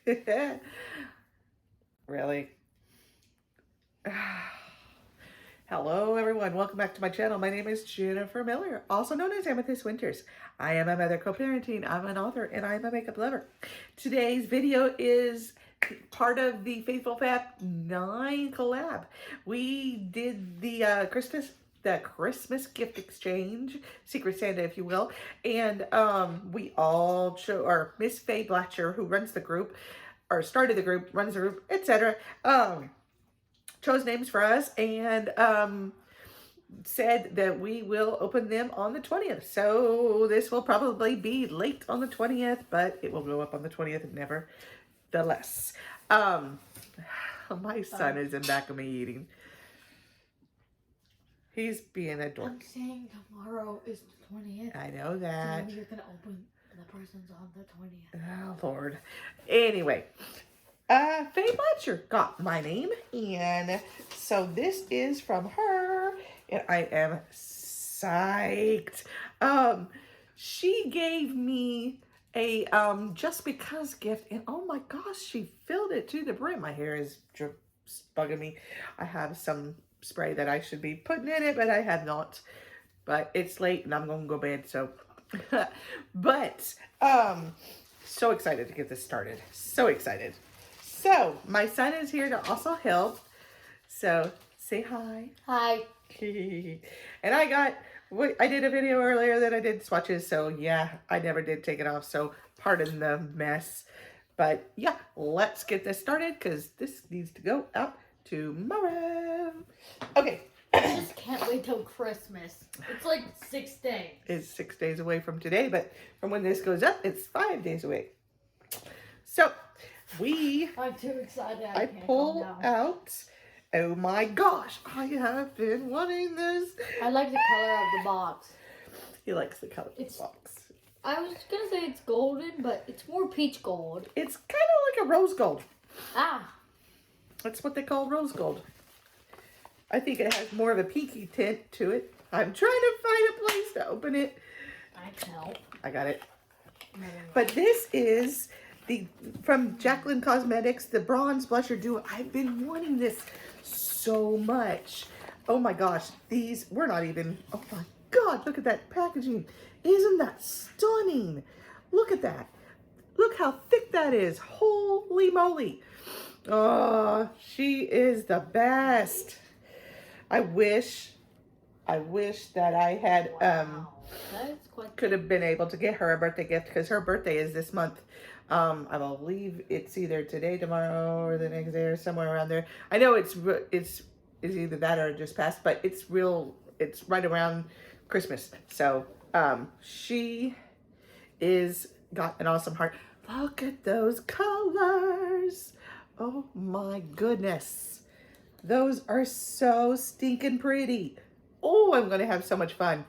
Really? Hello, everyone. Welcome back to my channel. My name is Jennifer Miller, also known as Amethyst Winters. I am a mother co-parenting, I'm an author, and I'm a makeup lover. Today's video is part of the Faithful Fab 9 collab. We did the Christmas gift exchange, Secret Santa, if you will, and we all chose, or Miss Faye Blatcher, who runs the group, or started the group, runs the group, etc., chose names for us and said that we will open them on the 20th. So this will probably be late on the 20th, but it will go up on the 20th nevertheless. My son is in back of me eating. He's being a dork. I'm saying tomorrow is the 20th. I know that. So you're going to open the presents on the 20th. Oh, Lord. Anyway. Faye Blatcher got my name, and so this is from her, and I am psyched. She gave me a just because gift, and oh my gosh, she filled it to the brim. My hair is bugging me. I have some spray that I should be putting in it, but I have not. But it's late, and I'm gonna go to bed, so. But so excited to get this started. So excited. So, my son is here to also help. So, say hi. Hi. And I did a video earlier that I did swatches. So, yeah, I never did take it off. So, pardon the mess. But, yeah, let's get this started because this needs to go out tomorrow. Okay. I just can't wait till Christmas. It's like 6 days. It's 6 days away from today. But from when this goes up, it's 5 days away. So, I'm too excited. I pull out. Oh my gosh, I have been wanting this. I like the color of the box. He likes the color of the box. I was gonna say it's golden, but it's more peach gold. It's kind of like a rose gold. Ah. That's what they call rose gold. I think it has more of a pinky tint to it. I'm trying to find a place to open it. I can help. I got it. But this is from Jacqueline Cosmetics, the Bronze Blusher Duo. I've been wanting this so much. Oh my gosh, these were not even, oh my God, look at that packaging. Isn't that stunning? Look at that. Look how thick that is. Holy moly. Oh, she is the best. I wish that I had, could have been able to get her a birthday gift because her birthday is this month. I believe it's either today, tomorrow, or the next day, or somewhere around there. I know it's either that or just passed, but it's right around Christmas. So she got an awesome heart. Look at those colors. Oh my goodness. Those are so stinking pretty. Oh, I'm gonna have so much fun.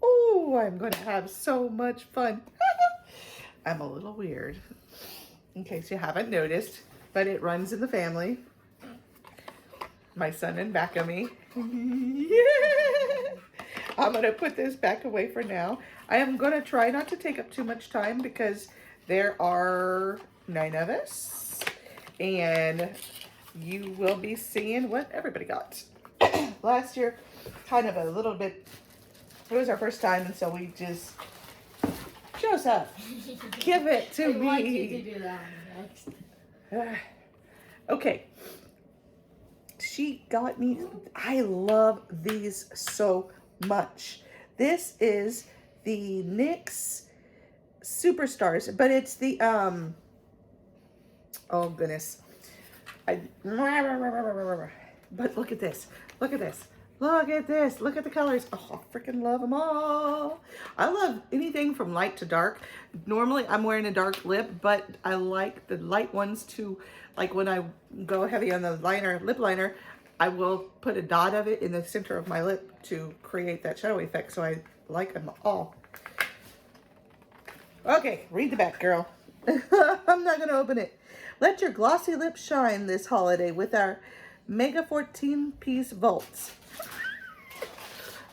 Oh, I'm gonna have so much fun. I'm a little weird, in case you haven't noticed, but it runs in the family. My son in back of me. Yeah. I'm going to put this back away for now. I am going to try not to take up too much time because there are 9 of us. And you will be seeing what everybody got. Last year, kind of a little bit, it was our first time, and so we just... Joseph, give it to me. I want you to do that next. Okay. She got me. I love these so much. This is the NYX Superstars, but it's the oh goodness. But look at this. Look at this. Look at this. Look at the colors. Oh, I freaking love them all. I love anything from light to dark. Normally, I'm wearing a dark lip, but I like the light ones too. Like when I go heavy on the lip liner, I will put a dot of it in the center of my lip to create that shadow effect. So I like them all. Okay, read the back, girl. I'm not going to open it. Let your glossy lips shine this holiday with our Mega 14-piece Vaults.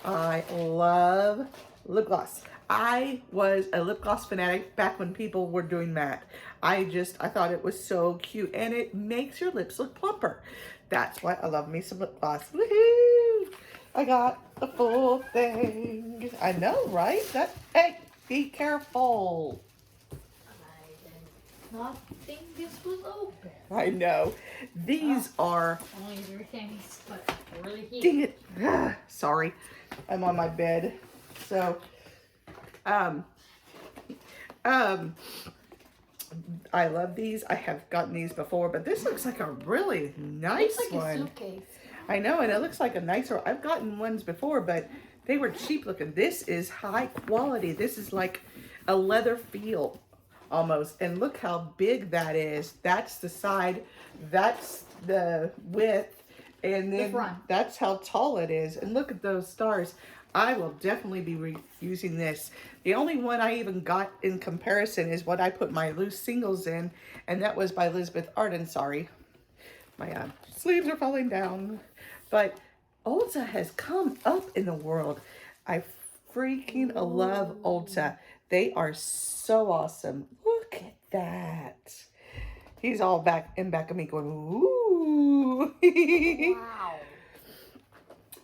I love lip gloss. I was a lip gloss fanatic back when people were doing that. I thought it was so cute, and it makes your lips look plumper. That's why I love me some lip gloss. Woohoo! I got the full thing. I know, right? Hey, be careful. I did not think this was open. I know. These are. Only 3 things, but really heat. Dang it. Sorry. I'm on my bed. So, I love these. I have gotten these before, but this looks like a really nice It's like one. a suitcase. I know, and it looks like a nicer. I've gotten ones before, but they were cheap looking. This is high quality. This is like a leather feel almost. And look how big that is. That's the side. That's the width. And then that's how tall it is. And look at those stars. I will definitely be using this. The only one I even got in comparison is what I put my loose singles in, and that was by Elizabeth Arden. Sorry, my sleeves are falling down. But Ulta has come up in the world. I freaking love Ulta. They are so awesome. Look at that. He's all back of me going, ooh. Wow.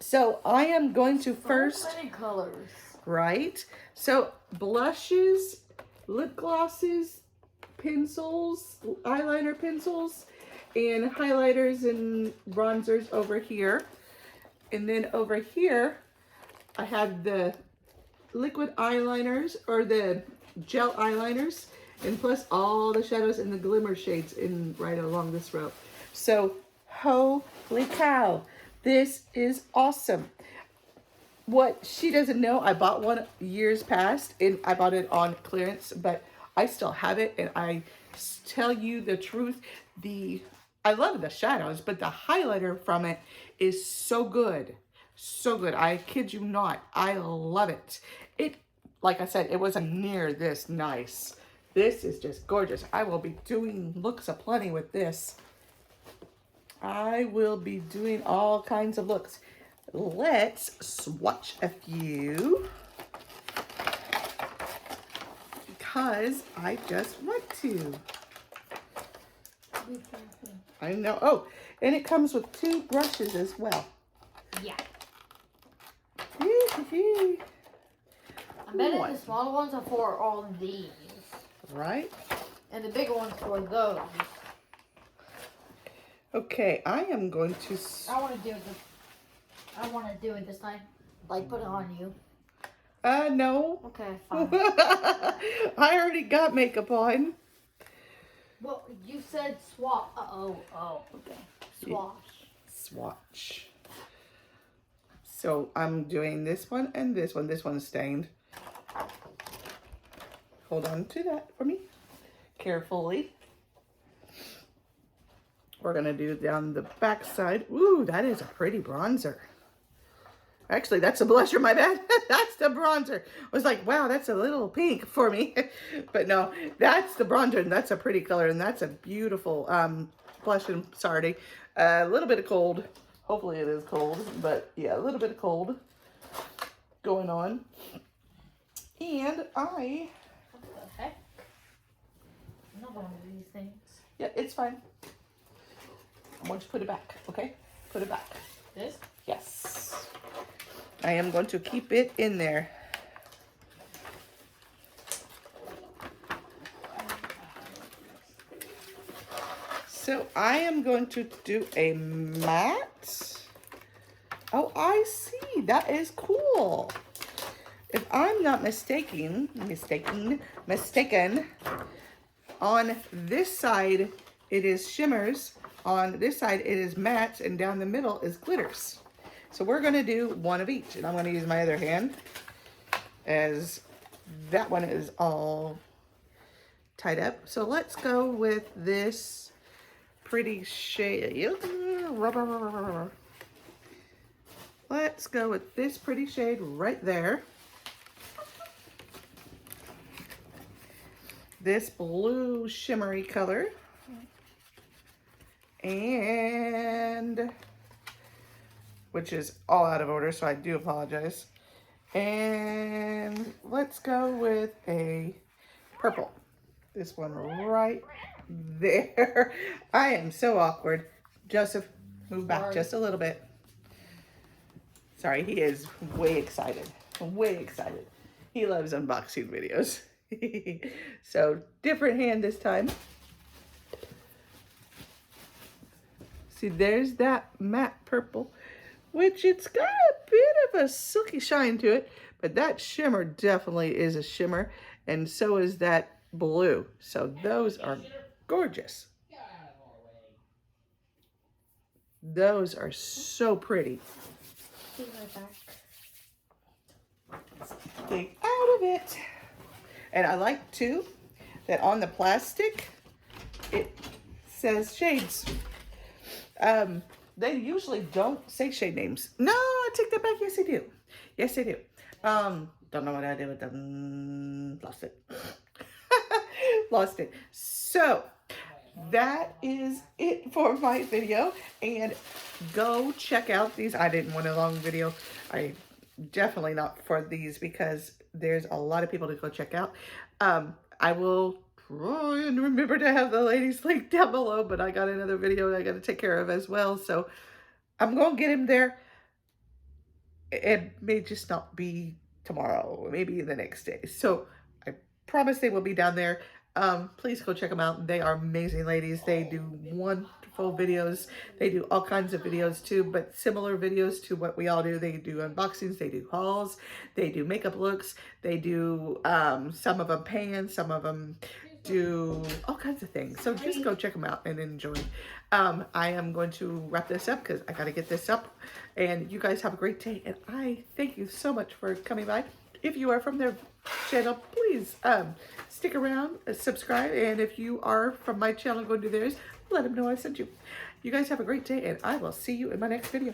So I am going to first. So many colors. Right? So blushes, lip glosses, pencils, eyeliner pencils, and highlighters and bronzers over here. And then over here, I have the liquid eyeliners or the gel eyeliners, and plus all the shadows and the glimmer shades in right along this row. So holy cow, this is awesome. What she doesn't know, I bought one years past, and I bought it on clearance, but I still have it, and I tell you the truth, I love the shadows, but the highlighter from it is so good. So good. I kid you not. I love it. Like I said, it wasn't near this nice. This is just gorgeous. I will be doing looks aplenty with this. I will be doing all kinds of looks. Let's swatch a few because I just want to. I know. Oh, and it comes with 2 brushes as well. Yeah. I bet the smaller ones are for all of these. Right? And the bigger ones for those. Okay, I am going to. I want to do it this time. Like put it on you. No. Okay, fine. I already got makeup on. Well, you said swatch. Okay. Swatch. So I'm doing this one and this one. This one's stained. Hold on to that for me carefully. We're going to do down the back side. Ooh, that is a pretty bronzer. Actually, that's a blusher, my bad. That's the bronzer. I was like, wow, that's a little pink for me. But no, that's the bronzer, and that's a pretty color, and that's a beautiful blush. And sorry, a little bit of cold. Hopefully it is cold, but yeah, a little bit of cold going on. And What the heck? I'm not one of these things. Yeah, it's fine. I want you to put it back, okay? Put it back. This? Yes. I am going to keep it in there. So I am going to do a matte. Oh, I see. That is cool. If I'm not mistaken, on this side it is shimmers, on this side it is mattes, and down the middle is glitters. So we're going to do one of each, and I'm going to use my other hand as that one is all tied up. So let's go with this pretty shade. Let's go with this pretty shade right there. This blue shimmery color. And which is all out of order, so I do apologize. And let's go with a purple. This one right there. I am so awkward. Joseph, move back just a little bit. Sorry, he is way excited. Way excited. He loves unboxing videos. So, different hand this time. See, there's that matte purple, which it's got a bit of a silky shine to it, but that shimmer definitely is a shimmer, and so is that blue. So those are gorgeous. Those are so pretty. Be right back. Get out of it. And I like too that on the plastic it says shades. They usually don't say shade names. No, I take that back. Yes, they do. Yes, they do. Don't know what I did with them. Lost it. Lost it. So that is it for my video. And go check out these. I didn't want a long video. I definitely not for these because there's a lot of people to go check out. I will try and remember to have the ladies link down below, but I got another video that I got to take care of as well. So I'm going to get him there. It may just not be tomorrow, maybe the next day. So I promise they will be down there. Please go check them out. They are amazing ladies. They do wonderful videos. They do all kinds of videos too, but similar videos to what we all do. They do unboxings, they do hauls, they do makeup looks, they do some of them pans, some of them do all kinds of things. So just go check them out and enjoy. I am going to wrap this up because I got to get this up. And you guys have a great day. And I thank you so much for coming by. If you are from their channel, please stick around, subscribe. And if you are from my channel going to theirs, let them know I sent you. You guys have a great day. And I will see you in my next video.